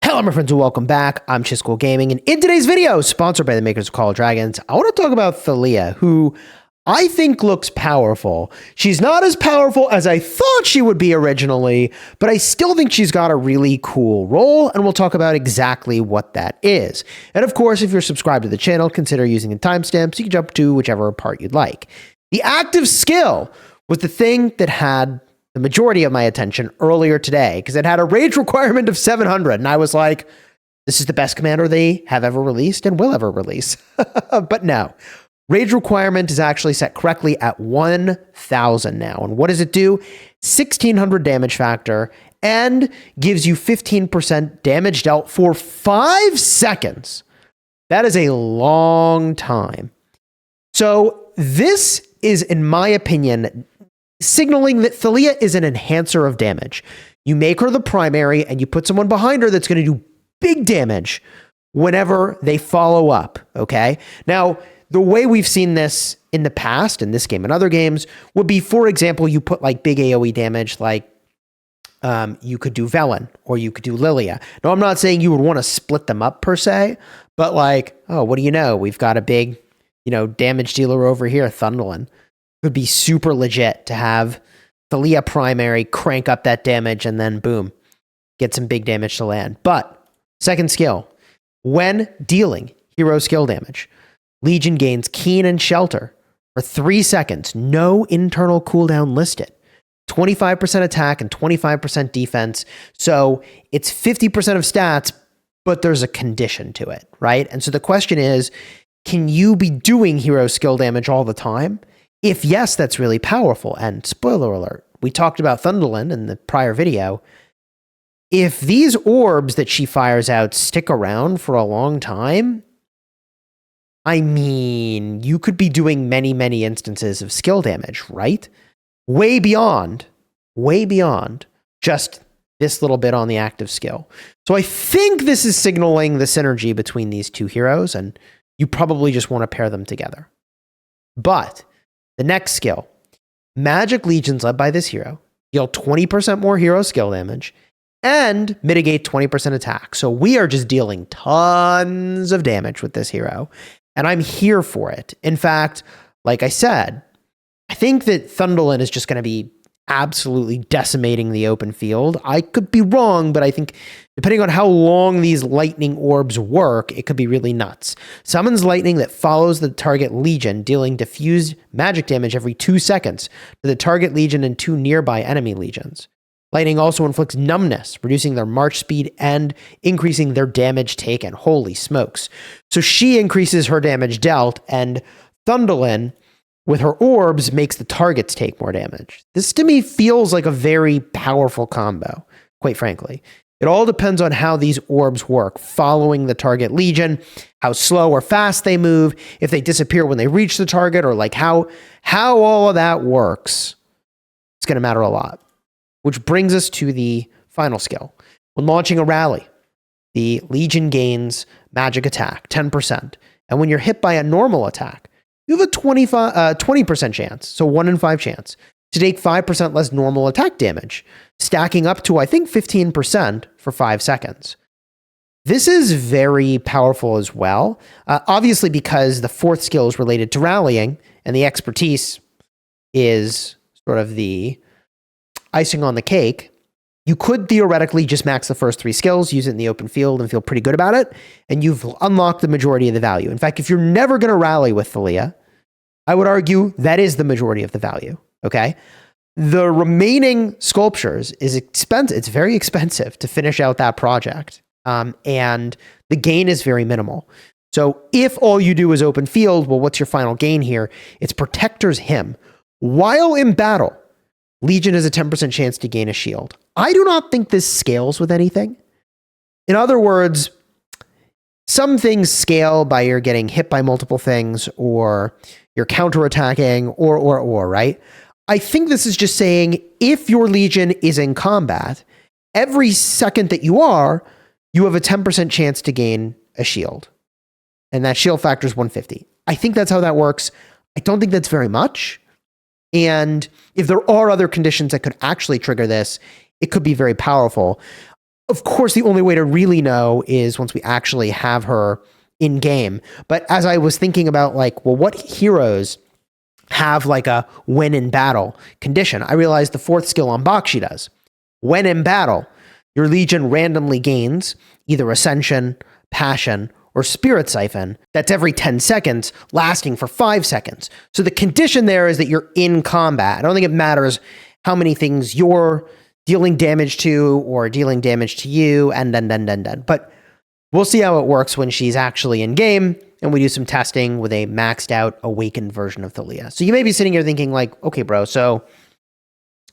Hello, my friends, and welcome back. I'm Chisgule Gaming, and in today's video, sponsored by the makers of Call of Dragons, I want to talk about Thaleia, who I think looks powerful. She's not as powerful as I thought she would be originally, but I still think she's got a really cool role, and we'll talk about exactly what that is. And of course, if you're subscribed to the channel, consider using the timestamps. You can jump to whichever part you'd like. The active skill was the thing that had the majority of my attention earlier today, because it had a rage requirement of 700, and I was like, this is the best commander they have ever released and will ever release. But no, rage requirement is actually set correctly at 1000 now. And what does it do? 1600 damage factor and gives you 15% damage dealt for 5 seconds. That is a long time. So this is, in my opinion, signaling that Thaleia is an enhancer of damage. You make her the primary and you put someone behind her that's going to do big damage whenever they follow up, okay? Now, the way we've seen this in the past, in this game and other games, would be, for example, you put like big AoE damage, like you could do Velen or you could do Lilia. Now, I'm not saying you would want to split them up per se, but like, oh, what do you know? We've got a big, damage dealer over here, Thundolin. Would be super legit to have Thaleia primary, crank up that damage, and then boom, get some big damage to land. But second skill, when dealing hero skill damage, Legion gains Keen and Shelter for 3 seconds, no internal cooldown listed. 25% attack and 25% defense. So it's 50% of stats, but there's a condition to it, right? And so the question is, can you be doing hero skill damage all the time? If yes, that's really powerful. And spoiler alert, we talked about Thundolin in the prior video. If these orbs that she fires out stick around for a long time, I mean, you could be doing many, many instances of skill damage, right? Way beyond just this little bit on the active skill. So I think this is signaling the synergy between these two heroes, and you probably just want to pair them together. But the next skill, Magic Legions led by this hero, deal 20% more hero skill damage and mitigate 20% attack. So we are just dealing tons of damage with this hero, and I'm here for it. In fact, like I said, I think that Thundolin is just going to be absolutely decimating the open field. I could be wrong, but I think depending on how long these lightning orbs work, it could be really nuts. Summons lightning that follows the target legion, dealing diffused magic damage every 2 seconds to the target legion and 2 nearby enemy legions. Lightning also inflicts numbness, reducing their march speed and increasing their damage taken. Holy smokes. So she increases her damage dealt, and Thundolin, with her orbs, makes the targets take more damage. This to me feels like a very powerful combo, quite frankly. It all depends on how these orbs work, following the target legion, how slow or fast they move, if they disappear when they reach the target, or like how all of that works. It's going to matter a lot. Which brings us to the final skill. When launching a rally, the legion gains magic attack, 10%. And when you're hit by a normal attack, you have a 20% chance, so 1 in 5 chance, to take 5% less normal attack damage, stacking up to, I think, 15% for 5 seconds. This is very powerful as well, obviously because the fourth skill is related to rallying, and the expertise is sort of the icing on the cake. You could theoretically just max the first 3 skills, use it in the open field, and feel pretty good about it, and you've unlocked the majority of the value. In fact, if you're never going to rally with Thaleia, I would argue that is the majority of the value, okay? The remaining sculptures is expensive. It's very expensive to finish out that project, and the gain is very minimal. So if all you do is open field, well, what's your final gain here? It's Protector's Hymn. While in battle, Legion has a 10% chance to gain a shield. I do not think this scales with anything. In other words, some things scale by you're getting hit by multiple things, or you're counterattacking, or, right? I think this is just saying if your Legion is in combat, every second that you are, you have a 10% chance to gain a shield. And that shield factor is 150. I think that's how that works. I don't think that's very much. And if there are other conditions that could actually trigger this, it could be very powerful. Of course, the only way to really know is once we actually have her in game. But as I was thinking about like, well, what heroes have like a when in battle condition, I realized the 4th skill on Bakshi does. When in battle, your legion randomly gains either Ascension, Passion, or Spirit Siphon. That's every 10 seconds, lasting for 5 seconds. So the condition there is that you're in combat. I don't think it matters how many things you're dealing damage to or dealing damage to you, and then. But we'll see how it works when she's actually in game, and we do some testing with a maxed out awakened version of Thaleia. So you may be sitting here thinking like, okay, bro, so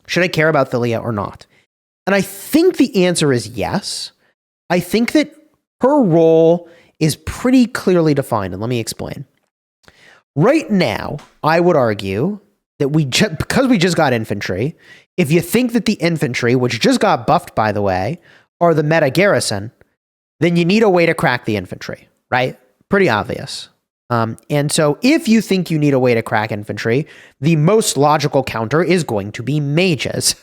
should I care about Thaleia or not? And I think the answer is yes. I think that her role is pretty clearly defined, and let me explain. Right now, I would argue that because we just got infantry, if you think that the infantry, which just got buffed, by the way, are the meta garrison, then you need a way to crack the infantry, right? Pretty obvious. And so if you think you need a way to crack infantry, the most logical counter is going to be mages.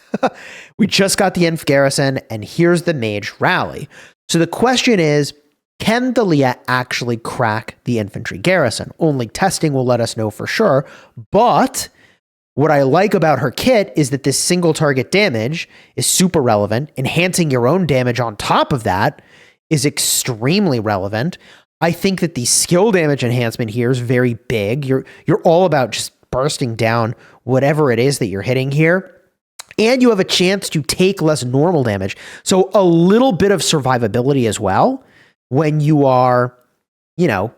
We just got the inf garrison, and here's the mage rally. So the question is, can Thaleia actually crack the infantry garrison? Only testing will let us know for sure, but what I like about her kit is that this single target damage is super relevant. Enhancing your own damage on top of that is extremely relevant. I think that the skill damage enhancement here is very big. You're all about just bursting down whatever it is that you're hitting here. And you have a chance to take less normal damage. So a little bit of survivability as well when you are,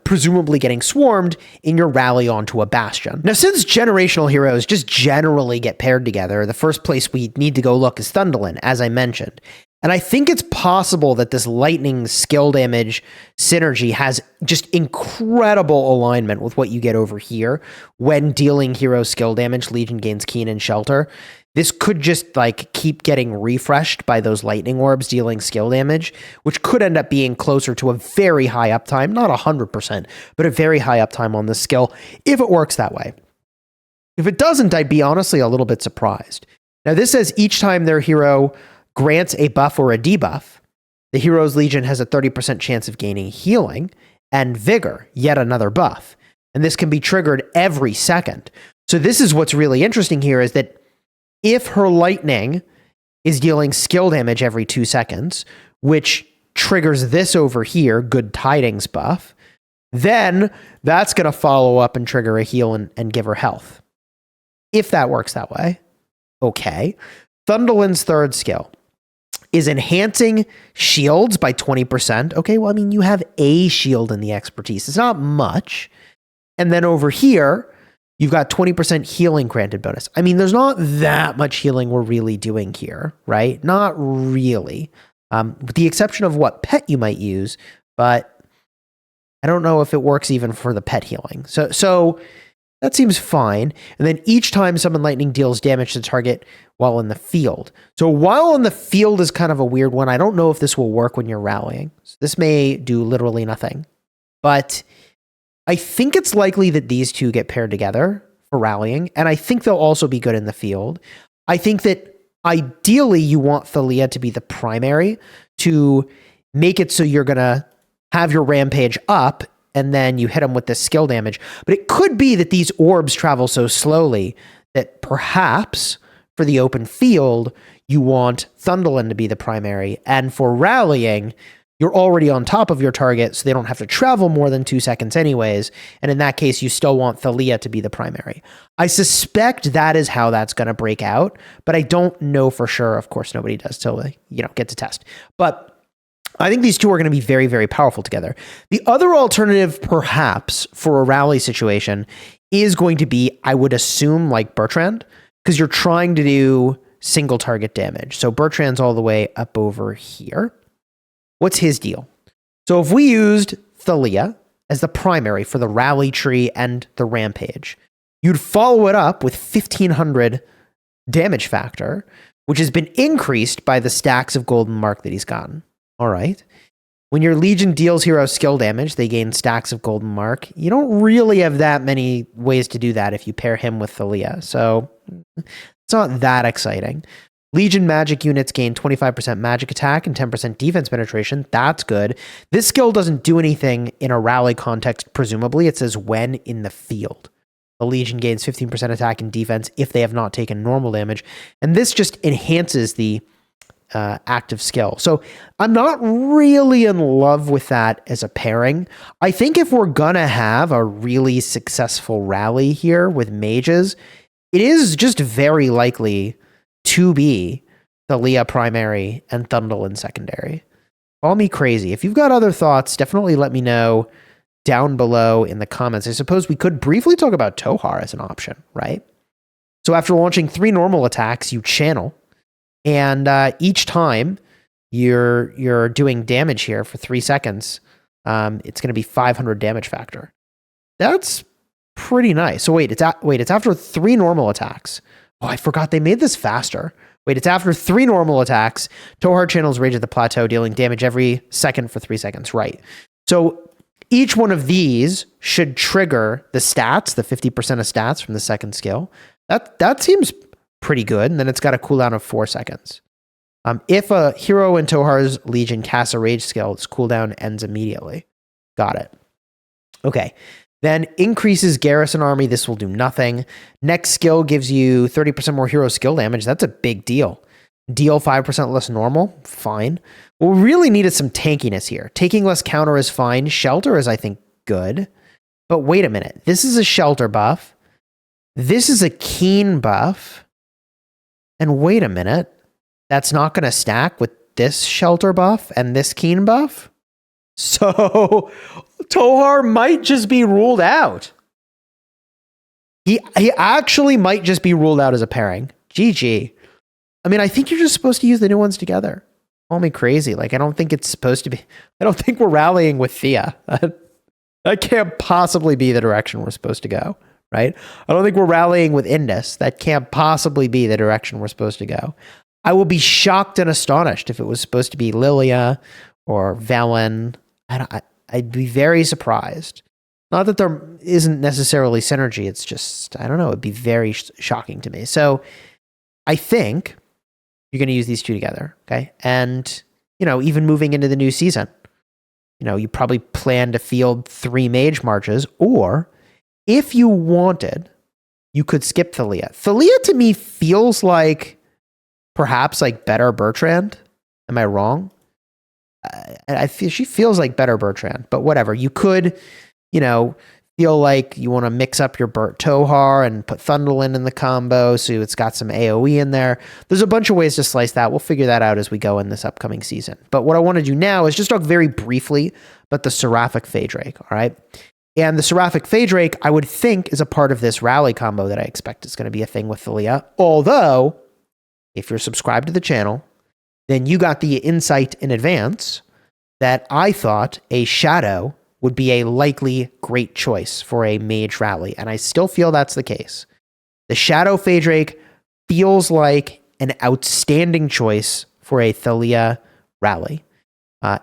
presumably getting swarmed in your rally onto a bastion. Now, since generational heroes just generally get paired together, the first place we need to go look is Thundolin, as I mentioned. And I think it's possible that this lightning skill damage synergy has just incredible alignment with what you get over here when dealing hero skill damage. Legion gains Keen and Shelter. This could just like keep getting refreshed by those lightning orbs dealing skill damage, which could end up being closer to a very high uptime, not 100%, but a very high uptime on this skill if it works that way. If it doesn't, I'd be honestly a little bit surprised. Now, this says each time their hero grants a buff or a debuff, the hero's legion has a 30% chance of gaining healing and vigor, yet another buff. And this can be triggered every second. So this is what's really interesting here is that if her lightning is dealing skill damage every 2 seconds, which triggers this over here, Good Tidings buff, then that's going to follow up and trigger a heal and give her health. If that works that way, okay. Thundolin's 3rd skill is enhancing shields by 20%. Okay, well, I mean, you have a shield in the expertise. It's not much. And then over here, you've got 20% healing granted bonus. I mean, there's not that much healing we're really doing here, right? Not really. With the exception of what pet you might use, but I don't know if it works even for the pet healing. So that seems fine. And then each time Summon Lightning deals damage to the target while in the field. So while in the field is kind of a weird one. I don't know if this will work when you're rallying. So this may do literally nothing. But I think it's likely that these two get paired together for rallying, and I think they'll also be good in the field. I think that ideally you want Thaleia to be the primary to make it so you're going to have your rampage up, and then you hit them with this skill damage. But it could be that these orbs travel so slowly that perhaps for the open field, you want Thundolin to be the primary, and for rallying, you're already on top of your target, so they don't have to travel more than 2 seconds anyways. And in that case, you still want Thaleia to be the primary. I suspect that is how that's going to break out, but I don't know for sure. Of course, nobody does till they, get to test. But I think these two are going to be very, very powerful together. The other alternative, perhaps, for a rally situation is going to be, I would assume, like Bertrand, because you're trying to do single target damage. So Bertrand's all the way up over here. What's his deal? So if we used Thaleia as the primary for the rally tree and the rampage, you'd follow it up with 1500 damage factor, which has been increased by the stacks of golden mark that he's gotten. All right. When your legion deals hero skill damage, they gain stacks of golden mark. You don't really have that many ways to do that if you pair him with Thaleia. So it's not that exciting. Legion magic units gain 25% magic attack and 10% defense penetration. That's good. This skill doesn't do anything in a rally context, presumably. It says when in the field. The Legion gains 15% attack and defense if they have not taken normal damage. And this just enhances the active skill. So I'm not really in love with that as a pairing. I think if we're going to have a really successful rally here with mages, it is just very likely to be Thaleia primary and Thundel secondary. Call me crazy. If you've got other thoughts, definitely let me know down below in the comments. I suppose we could briefly talk about Tohar as an option, right? So after launching 3 normal attacks, you channel, and each time you're doing damage here for 3 seconds, it's going to be 500 damage factor. That's pretty nice. So wait, it's after 3 normal attacks. Oh, I forgot they made this faster. Wait, it's after 3 normal attacks. Tohar channels Rage at the Plateau, dealing damage every second for 3 seconds. Right. So each one of these should trigger the stats, the 50% of stats from the second skill. That seems pretty good. And then it's got a cooldown of 4 seconds. If a hero in Tohar's Legion casts a Rage skill, its cooldown ends immediately. Got it. Okay. Then increases garrison army. This will do nothing. Next skill gives you 30% more hero skill damage. That's a big deal. Deal 5% less normal. Fine. What we really needed some tankiness here. Taking less counter is fine. Shelter is, I think, good. But wait a minute. This is a shelter buff. This is a keen buff. And wait a minute. That's not going to stack with this shelter buff and this keen buff? So Tohar might just be ruled out. He actually might just be ruled out as a pairing. GG. I mean, I think you're just supposed to use the new ones together. Call me crazy. Like, I don't think it's supposed to be. I don't think we're rallying with Thea. That can't possibly be the direction we're supposed to go, right? I don't think we're rallying with Indus. That can't possibly be the direction we're supposed to go. I will be shocked and astonished if it was supposed to be Lilia or Velen. I'd be very surprised. Not that there isn't necessarily synergy. It's just, I don't know. It'd be very shocking to me. So I think you're going to use these two together. Okay. And, even moving into the new season, you probably plan to field 3 mage marches, or if you wanted, you could skip Thaleia. Thaleia to me feels like perhaps like better Bertrand. Am I wrong? I feel she feels like better Bertrand, but whatever. You could, feel like you want to mix up your Bert Tohar and put Thundel in the combo, so it's got some AoE in there. There's a bunch of ways to slice that. We'll figure that out as we go in this upcoming season. But what I want to do now is just talk very briefly about the Seraphic Faedrake, all right? And the Seraphic Faedrake, I would think, is a part of this rally combo that I expect is going to be a thing with Thaleia. Although, if you're subscribed to the channel, then you got the insight in advance that I thought a Shadow would be a likely great choice for a mage rally, and I still feel that's the case. The Shadow Faedrake feels like an outstanding choice for a Thaleia rally,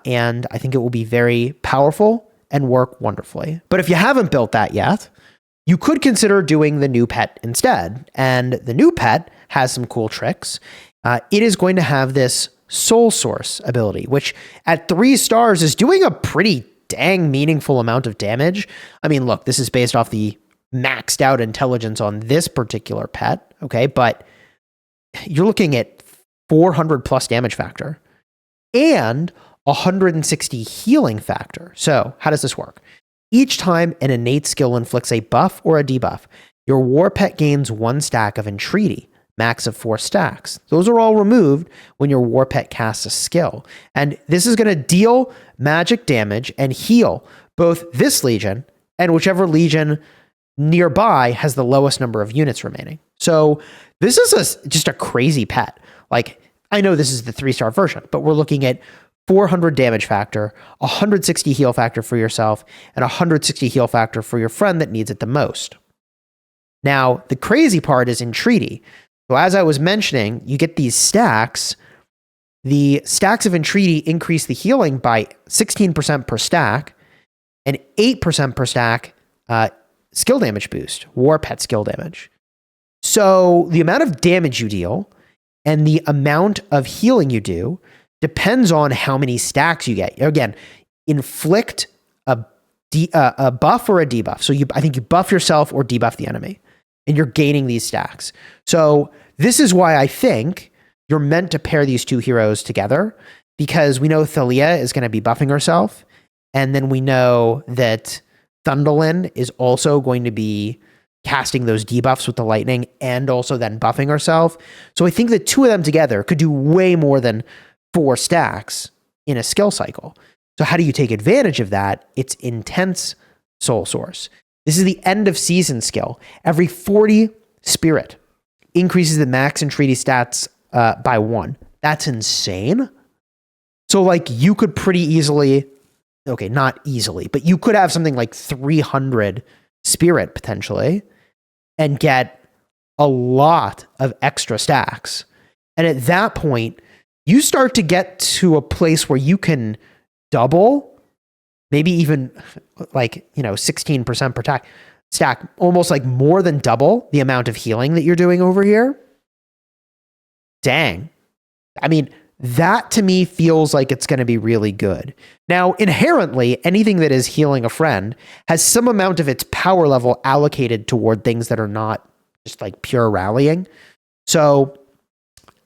and I think it will be very powerful and work wonderfully. But if you haven't built that yet, you could consider doing the new pet instead, and the new pet has some cool tricks. It is going to have this Soul Source ability, which at 3 stars is doing a pretty dang meaningful amount of damage. I mean, look, this is based off the maxed out intelligence on this particular pet, okay? But you're looking at 400 plus damage factor and 160 healing factor. So how does this work? Each time an innate skill inflicts a buff or a debuff, your war pet gains 1 stack of entreaty, max of 4 stacks. Those are all removed when your war pet casts a skill. And this is going to deal magic damage and heal both this legion and whichever legion nearby has the lowest number of units remaining. So this is just a crazy pet. Like, I know this is the 3-star version, but we're looking at 400 damage factor, 160 heal factor for yourself, and 160 heal factor for your friend that needs it the most. Now, the crazy part is entreaty. So as I was mentioning, you get these stacks. The stacks of entreaty increase the healing by 16% per stack and 8% per stack skill damage boost, war pet skill damage. So the amount of damage you deal And the amount of healing you do depends on how many stacks you get. Again, inflict a buff or a debuff. So I think you buff yourself or debuff the enemy, and you're gaining these stacks. So this is why I think you're meant to pair these two heroes together, because we know Thaleia is going to be buffing herself, and then we know that Thundolin is also going to be casting those debuffs with the lightning and also then buffing herself. So I think the two of them together could do way more than 4 stacks in a skill cycle. So how do you take advantage of that? It's Intense Soul Source. This is the end of season skill. Every 40 spirit increases the max entreaty stats by 1. That's insane. So like you could pretty easily, okay, not easily, but you could have something like 300 spirit potentially and get a lot of extra stacks. And at that point, you start to get to a place where you can double, maybe even like, 16% per stack, almost like more than double the amount of healing that you're doing over here. Dang. I mean, that to me feels like it's going to be really good. Now, inherently, anything that is healing a friend has some amount of its power level allocated toward things that are not just like pure rallying. So,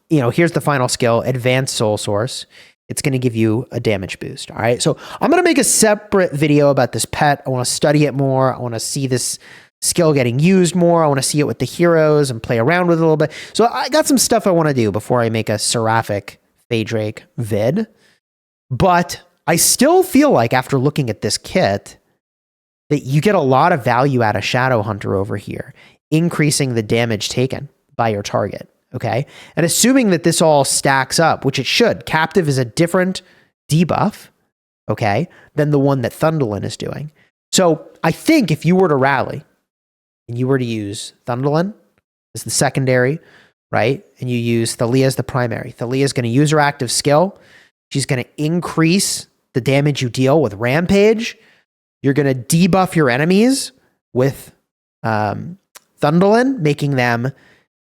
here's the final skill, Advanced Soul Source. It's going to give you a damage boost. All right. So I'm going to make a separate video about this pet. I want to study it more. I want to see this skill getting used more. I want to see it with the heroes and play around with it a little bit. So I got some stuff I want to do before I make a Seraphic Faedrake vid. But I still feel like after looking at this kit that you get a lot of value out of Shadow Hunter over here, increasing the damage taken by your target. Okay. And assuming that this all stacks up, which it should, Captive is a different debuff, okay, than the one that Thundolin is doing. So I think if you were to rally and you were to use Thundolin as the secondary, right, and you use Thaleia as the primary, Thaleia is going to use her active skill. She's going to increase the damage you deal with Rampage. You're going to debuff your enemies with Thundolin, making them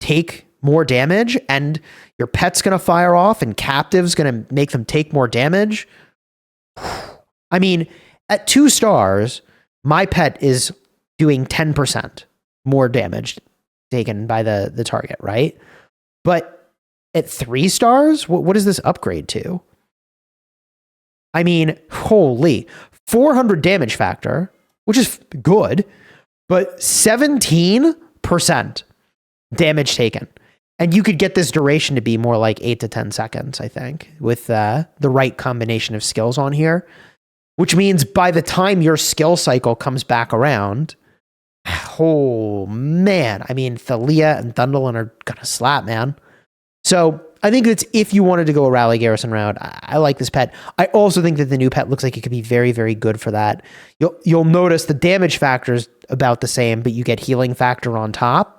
take more damage, and your pet's going to fire off and Captive's going to make them take more damage. I mean, at 2 stars, my pet is doing 10% more damage taken by the target, right? But at 3 stars, what is this upgrade to? I mean, holy, 400 damage factor, which is good, but 17% damage taken. And you could get this duration to be more like 8 to 10 seconds, I think, with the right combination of skills on here, which means by the time your skill cycle comes back around, oh man, I mean, Thaleia and Thundolin are gonna slap, man. So I think that's if you wanted to go a rally garrison route. I like this pet. I also think that the new pet looks like it could be very, very good for that. You'll notice the damage factor is about the same, but you get healing factor on top.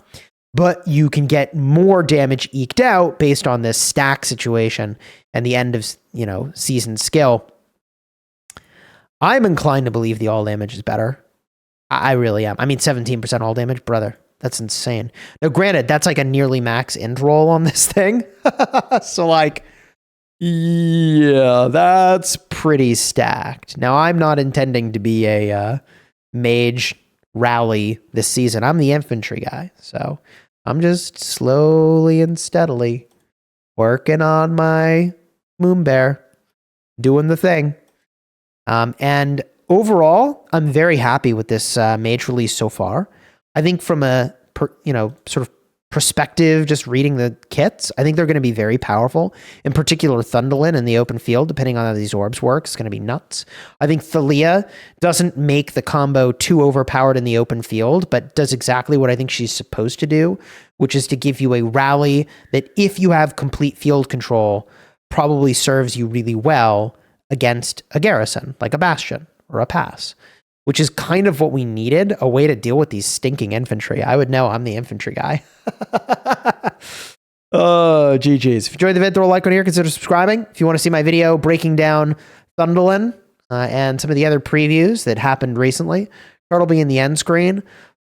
But you can get more damage eked out based on this stack situation and the end of, season skill. I'm inclined to believe the all damage is better. I really am. I mean, 17% all damage, brother. That's insane. Now, granted, that's like a nearly max end roll on this thing. So like, yeah, that's pretty stacked. Now, I'm not intending to be a mage rally this season. I'm the infantry guy, so I'm just slowly and steadily working on my moon bear, doing the thing. And overall, I'm very happy with this mage release so far. I think from a sort of perspective, just reading the kits, I think they're going to be very powerful. In particular, Thundolin in the open field, depending on how these orbs work, is going to be nuts. I think Thaleia doesn't make the combo too overpowered in the open field, but does exactly what I think she's supposed to do, which is to give you a rally that, if you have complete field control, probably serves you really well against a garrison, like a bastion or a pass, which is kind of what we needed, a way to deal with these stinking infantry. I would know, I'm the infantry guy. Oh, GG's. If you enjoyed the vid, throw a like on here, consider subscribing. If you want to see my video breaking down Thundolin and some of the other previews that happened recently, that'll be in the end screen.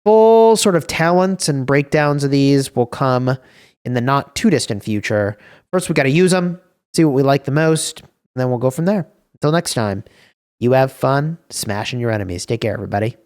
Full sort of talents and breakdowns of these will come in the not too distant future. First, we got to use them, see what we like the most, and then we'll go from there. Until next time, you have fun smashing your enemies. Take care, everybody.